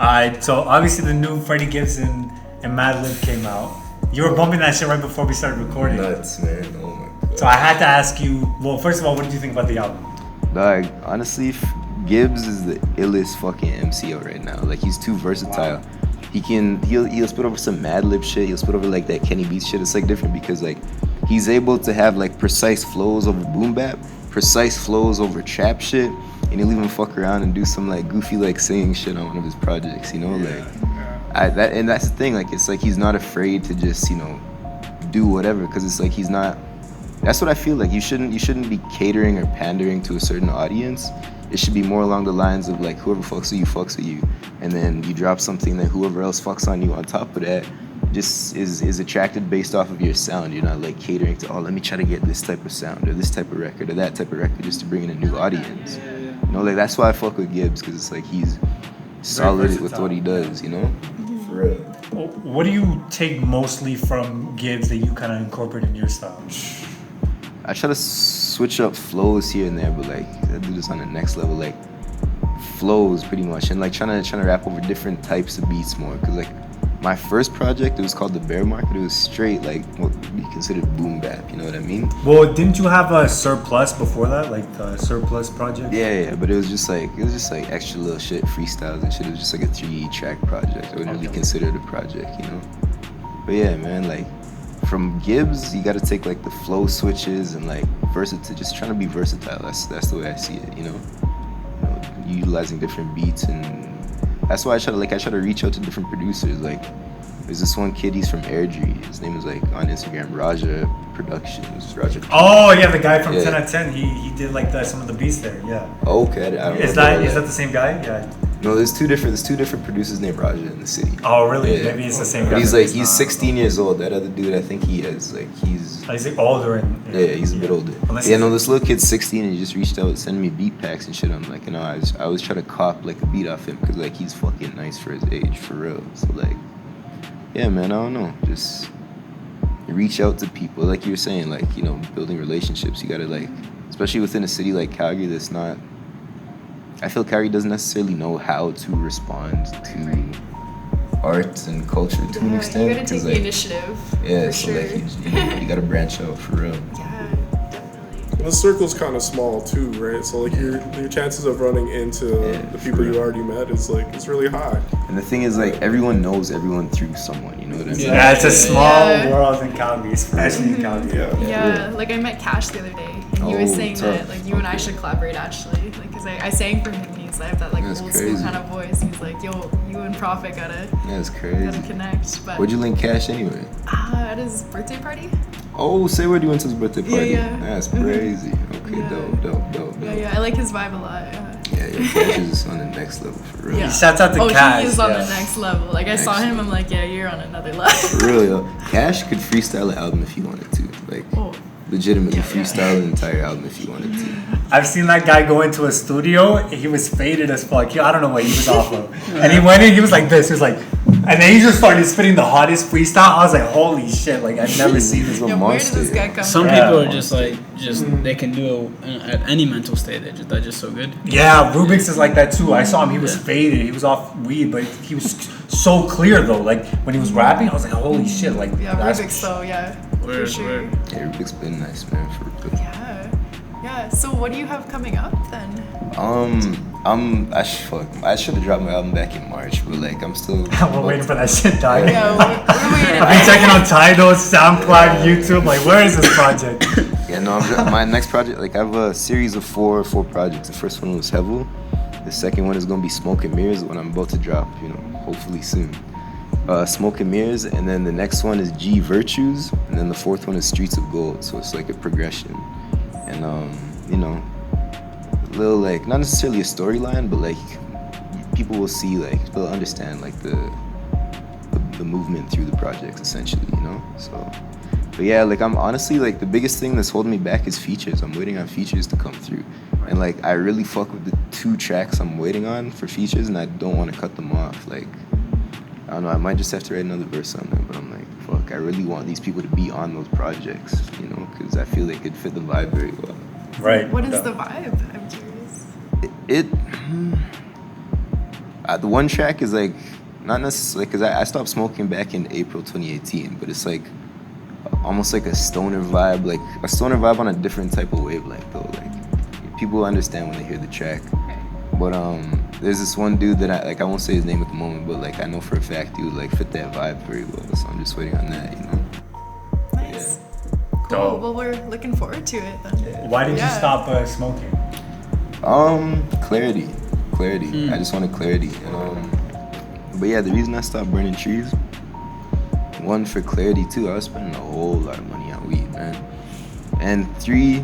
Alright, so obviously the new Freddie Gibbs and Madlib came out. You were bumping that shit right before we started recording. Nuts, man. Oh my god. So I had to ask you, well, first of all, what did you think about the album? Dog, honestly, Gibbs is the illest fucking MCO right now. Like, he's too versatile. Wow. He'll spit over some Madlib shit. He'll spit over like that Kenny Beats shit. It's like different because like he's able to have like precise flows over boom bap, precise flows over trap shit, and he'll even fuck around and do some like goofy like singing shit on one of his projects. You know, and that's the thing. Like, it's like he's not afraid to just do whatever because it's like he's not. That's what I feel like. You shouldn't be catering or pandering to a certain audience. It should be more along the lines of like whoever fucks with you, and then you drop something that whoever else fucks on you on top of that just is attracted based off of your sound. You're not like catering to, oh, let me try to get this type of sound or this type of record or that type of record just to bring in a new audience. You know, like that's why I fuck with Gibbs, because it's like he's solid with what he does, you know? For real. What do you take mostly from Gibbs that you kind of incorporate in your style? I try to switch up flows here and there, but like I do this on the next level, like flows pretty much, and like trying to rap over different types of beats more. Cause like my first project, it was called The Bear Market. It was straight like what would be considered boom bap. You know what I mean? Well, didn't you have a Surplus before that, like the Surplus project? Yeah, but it was just like extra little shit, freestyles and shit. It was just like a 3-track project. I wouldn't really consider it a project, you know. But yeah, man, like. From Gibbs, you got to take like the flow switches and like just trying to be versatile. That's the way I see it, you know, utilizing different beats, and that's why I try to reach out to different producers. Like, there's this one kid, he's from Airdrie. His name is like on Instagram, Raja Productions. Oh yeah, the guy from 10 out of 10. He did like some of the beats there. Yeah. Okay, I don't know. Is that the same guy? Yeah. No, there's two different producers named Raja in the city. Oh really? Yeah. Maybe it's the same guy. He's 16 years old. That other dude, I think he's like older and yeah, he's a bit older. This little kid's 16 and he just reached out sending me beat packs and shit. I'm like, I always try to cop like a beat off him because like he's fucking nice for his age, for real. So like, yeah, man, I don't know, just reach out to people like you were saying, like, building relationships. You gotta like, especially within a city like Calgary that's not. I feel Calgary doesn't necessarily know how to respond to art and culture to an extent. You gotta take the initiative. Yeah, so sure. Like you gotta branch out for real. Yeah, definitely. And the circle's kind of small too, right? So like your chances of running into the people you already met is like it's really high. And the thing is, like, everyone knows everyone through someone. You know what I mean? Yeah, it's a small world in Calgary, especially in Calgary. Yeah, like I met Cash the other day, and he was saying that like you and I should collaborate actually, like because I sang for him. I have that like old school kind of voice. He's like, yo, you and Prophet gotta connect. But where'd you link Cash anyway? At his birthday party. Oh, say where you went to his birthday party. Yeah. That's crazy. Okay, dope. Yeah, I like his vibe a lot. Yeah, Cash is on the next level for real. Yeah. Shouts out to Cash. He is on the next level. Like I saw him, I'm like, yeah, you're on another level. For real, yo. Cash could freestyle an album if he wanted to. Like, legitimately freestyle an entire album if he wanted to. I've seen that guy go into a studio. He was faded as fuck. I don't know what he was off of. And he went in. He was like this. He was like, and then he just started spitting the hottest freestyle. I was like, holy shit! Like I've never seen this. Where did this guy come Some from? people are just they can do it at any mental state. They're just so good. Yeah, Rubik's is like that too. I saw him. He was faded. He was off weed, but he was so clear though. Like when he was rapping, I was like, holy shit! Like Rubik's though, for sure. Yeah, Rubik's been nice, man. For real. Yeah. So what do you have coming up then? I should have dropped my album back in March, but like I'm still. We're waiting for that shit, dog. Yeah, we're waiting. I've been checking on Tidal, SoundCloud, YouTube. Like, where is this project? Yeah, no, my next project. Like, I have a series of four projects. The first one was Hevel. The second one is gonna be Smoke and Mirrors, when I'm about to drop. Hopefully soon. Smoke and Mirrors, and then the next one is G Virtues, and then the fourth one is Streets of Gold. So it's like a progression, and a little like not necessarily a storyline, but like people will see, like they'll understand like the movement through the projects essentially, So, but yeah, like I'm honestly like the biggest thing that's holding me back is features. I'm waiting on features to come through, and like I really fuck with the 2 tracks I'm waiting on for features, and I don't want to cut them off. Like, I don't know, I might just have to write another verse on them, but I'm like, fuck, I really want these people to be on those projects, because I feel they could fit the vibe very well. Right. What is the vibe? I'm curious. The one track is like not necessarily because I stopped smoking back in April 2018, but it's like almost like a stoner vibe, like a stoner vibe on a different type of wavelength though. Like people understand when they hear the track. But there's this one dude that I won't say his name at the moment, but like I know for a fact he would like fit that vibe very well. So I'm just waiting on that, you know. Nice. Cool. Dope. Well, we're looking forward to it then. Why did you stop smoking? Clarity. I just wanted clarity. And but yeah, the reason I stopped burning trees, one for clarity too. I was spending a whole lot of money on weed, man. And 3,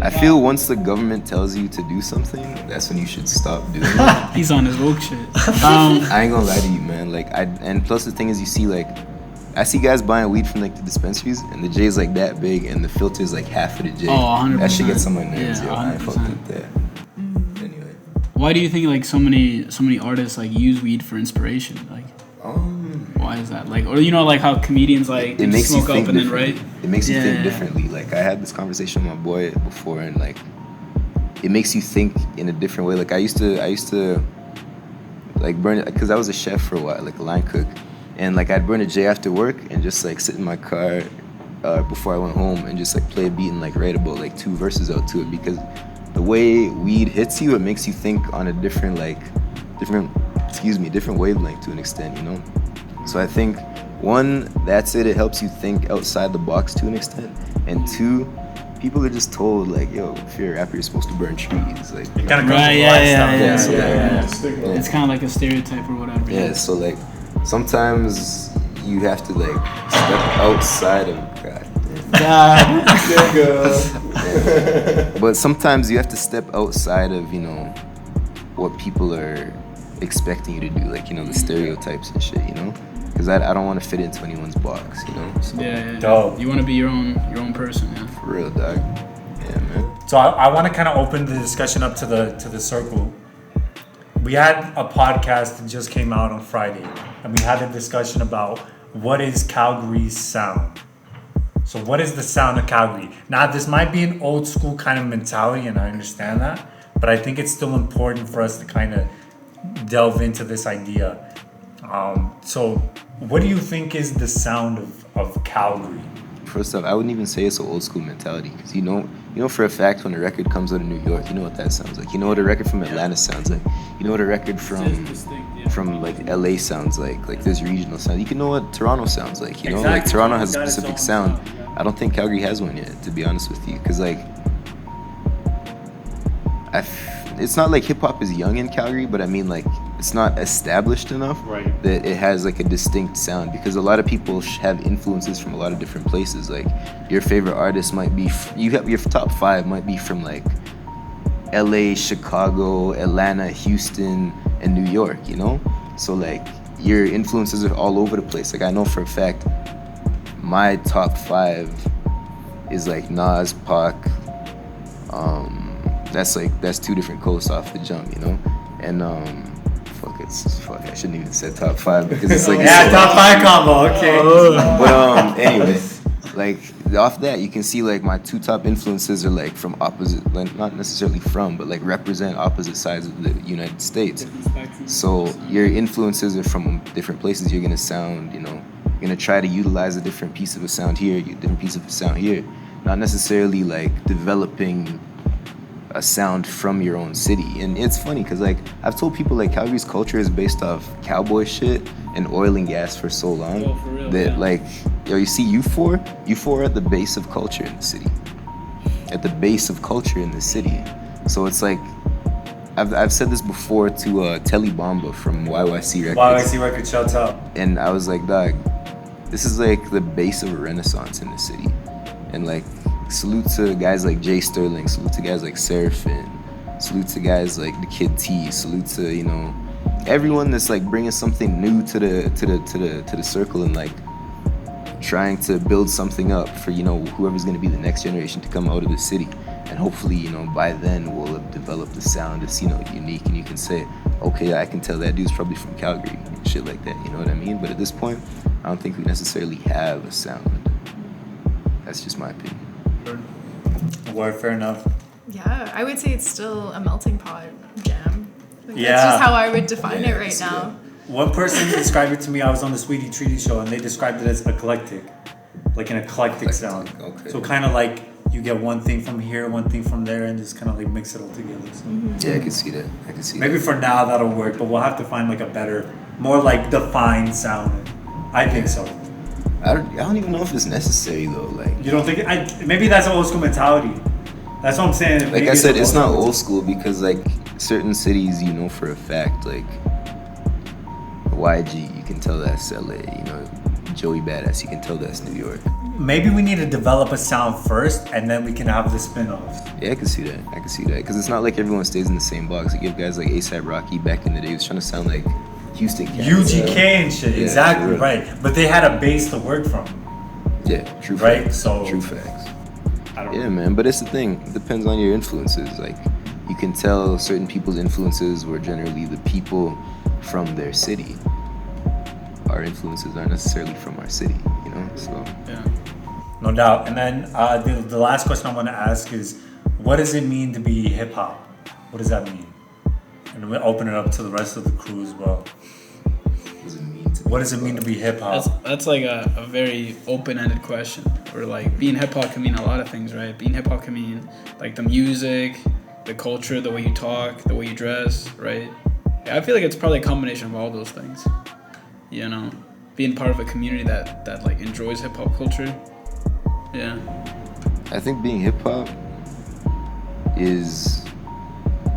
I feel once the government tells you to do something, that's when you should stop doing it. He's on his woke shit. I ain't gonna lie to you, man. Like and plus the thing is, you see like, I see guys buying weed from like the dispensaries, and the J's like that big, and the filter's like half of the J. Oh, 100%. That shit gets on my nerves, Yeah, yo. I ain't 100%. fucking with that. Anyway. Why do you think like so many artists like use weed for inspiration? Like, why is that? Like, or you know, like how comedians like it makes smoke you think up and then differently. right? It makes you think Yeah. differently. Like I had this conversation with my boy before, and like it makes you think in a different way. Like I used to like burn it because I was a chef for a while, like a line cook, and like I'd burn a J after work and just like sit in my car before I went home and just like play a beat and like write about like 2 verses out to it, because the way weed hits you, it makes you think on a different wavelength to an extent, you know. So I think 1, that's it. It helps you think outside the box to an extent, and 2, people are just told like, yo, if you're a rapper, you're supposed to burn trees. Like, It kind of comes Right, with yeah, lifestyle. yeah. Stigma. It's kind of like a stereotype or whatever. Yeah, so like sometimes you have to like step outside of but sometimes you have to step outside of, you know, what people are expecting you to do, like, you know, the stereotypes and shit, you know, because I don't want to fit into anyone's box, you know. So, Yeah. Dope. You want to be your own person, yeah. for real, dog. Yeah, man. So I want to kind of open the discussion up to the circle. We had a podcast that just came out on Friday, and we had a discussion about what is Calgary's sound. So what is the sound of Calgary? Now, this might be an old school kind of mentality, and I understand that, but I think it's still important for us to kind of delve into this idea. So what do you think is the sound of Calgary? First off, I wouldn't even say it's an old school mentality, because you know for a fact when a record comes out of New York, you know what that sounds like. You know what a record from Atlanta sounds like. You know what a record from like LA sounds like. Like there's regional sound. You can know what Toronto sounds like. You know, Exactly. like Toronto has a Got its specific own sound. sound, yeah. I don't think Calgary has one yet, to be honest with you, because like it's not like hip hop is young in Calgary, but I mean like it's not established enough Right. that it has like a distinct sound, because a lot of people have influences from a lot of different places. Like your favorite artist might be you have your top 5 might be from like LA, Chicago, Atlanta, Houston, and New York, you know. So like your influences are all over the place. Like I know for a fact my top 5 is like Nas, Pac. That's 2 different coasts off the jump, you know. And I shouldn't even say top 5 because it's like Yeah, top 5 combo. Okay. But anyway, like off that you can see like my 2 top influences are like from opposite, like not necessarily from, but like represent opposite sides of the United States. So your influences are from different places. You're gonna sound, you know, you're gonna try to utilize a different piece of a sound here, a different piece of a sound here, not necessarily like developing a sound from your own city. And it's funny because like I've told people like Calgary's culture is based off cowboy shit and oil and gas for so long For real, that yeah. like, yo, you see U4 are at the base of culture in the city. At the base of culture in the city. So it's like I've said this before to Telly Bomba from YYC Records. YYC Records, shouts out. And I was like, dog, this is like the base of a renaissance in the city. And like, salute to guys like Jay Sterling, salute to guys like Seraphin, salute to guys like the Kid T, salute to, you know, everyone that's like bringing something new to the circle and like trying to build something up for, you know, whoever's gonna be the next generation to come out of the city. And hopefully, you know, by then we'll have developed the sound that's, you know, unique, and you can say, okay, I can tell that dude's probably from Calgary and shit like that, you know what I mean? But at this point, I don't think we necessarily have a sound. That's just my opinion. Word, fair enough. Yeah, I would say it's still a melting pot jam. Yeah. That's just how I would define it right now. One person described it to me. I was on the Sweetie Treaty show, and they described it as eclectic, like an eclectic sound. Okay. So kind of like you get one thing from here, one thing from there, and just kind of like mix it all together. So. Yeah, I can see that. Maybe for now that'll work, but we'll have to find like a better, more like defined sound. I think so. I don't even know if it's necessary though. Like, You don't think? Maybe that's an old school mentality. That's what I'm saying. like Maybe I said, an it's not school old school because like certain cities, you know for a fact, like YG, you can tell that's LA. You know, Joey Badass, you can tell that's New York. Maybe we need to develop a sound first, and then we can have the spin-offs. Yeah, I can see that. Because it's not like everyone stays in the same box. Like, you have guys like A$AP Rocky back in the day was trying to sound like Houston cats. UGK and shit, Yeah, exactly, for real. right. But they had a base to work from. Yeah, true Right, facts. so- True facts. I don't Yeah, know. man, but it's the thing. It depends on your influences. Like, you can tell certain people's influences were generally the people from their city. Our influences aren't necessarily from our city, you know? So, Yeah. No doubt. And then the last question I want to ask is, what does it mean to be hip hop? What does that mean? And we'll open it up to the rest of the crew as well. What does it mean to be hip hop? That's like a very open-ended question. Or like being hip hop can mean a lot of things, right? Being hip hop can mean like the music, the culture, the way you talk, the way you dress, right? Yeah, I feel like it's probably a combination of all those things. You know, being part of a community that like enjoys hip hop culture. Yeah. I think being hip hop is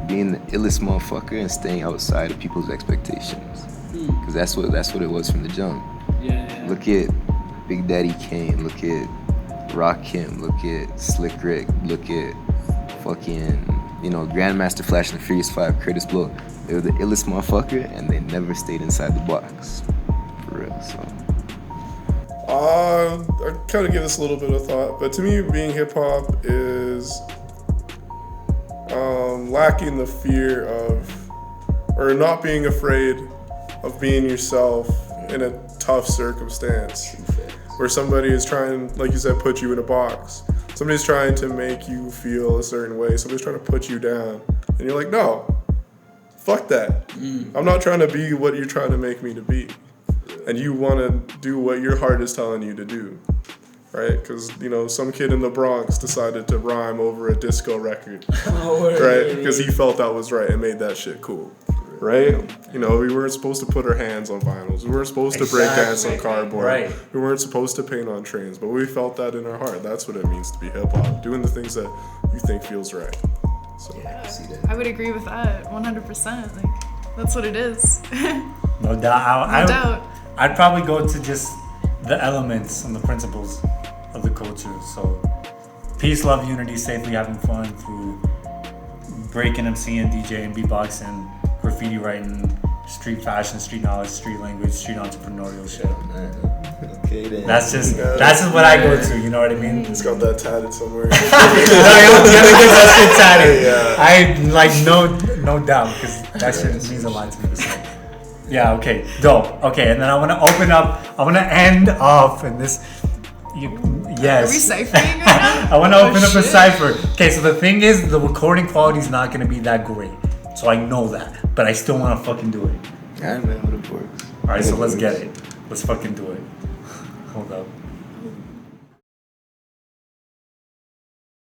being the illest motherfucker and staying outside of people's expectations. Because that's what it was from the jump. Yeah. Look at Big Daddy Kane. Look at Rakim. Look at Slick Rick. Look at fucking, Grandmaster Flash and the Furious 5, Curtis Blow. They were the illest motherfucker and they never stayed inside the box. For real, so. I kind of give this a little bit of thought, but to me, being hip hop is lacking the fear of, or not being afraid of being yourself in a tough circumstance, where somebody is trying, like you said, put you in a box. Somebody's trying to make you feel a certain way. Somebody's trying to put you down, and you're like, no, fuck that. I'm not trying to be what you're trying to make me to be. And you want to do what your heart is telling you to do, right? Because, some kid in the Bronx decided to rhyme over a disco record, right? Because he felt that was right and made that shit cool, right? We weren't supposed to put our hands on vinyls. We weren't supposed to break dance on cardboard. Right. We weren't supposed to paint on trains, but we felt that in our heart. That's what it means to be hip-hop, doing the things that you think feels right. So. Yeah, I would agree with that 100%. Like, that's what it is. No doubt. No doubt. I'd probably go to just the elements and the principles of the culture. So, peace, love, unity, safely having fun through breaking, MCing, DJing, beatboxing, graffiti writing, street fashion, street knowledge, street language, street entrepreneurial shit. Okay then. That's just what I go to. You know what I mean? It's got that tatted somewhere. No doubt, because that shit means a lot to me. So. Yeah, okay, dope. Okay, and then I want to end off in this. Yes. Are we ciphering right now? I want to open up a shit. cipher. Okay, so the thing is, the recording quality is not going to be that great. So I know that, but I still want to fucking do it. Alright, man, what it works. Alright, so let's get it. Let's fucking do it. Hold up.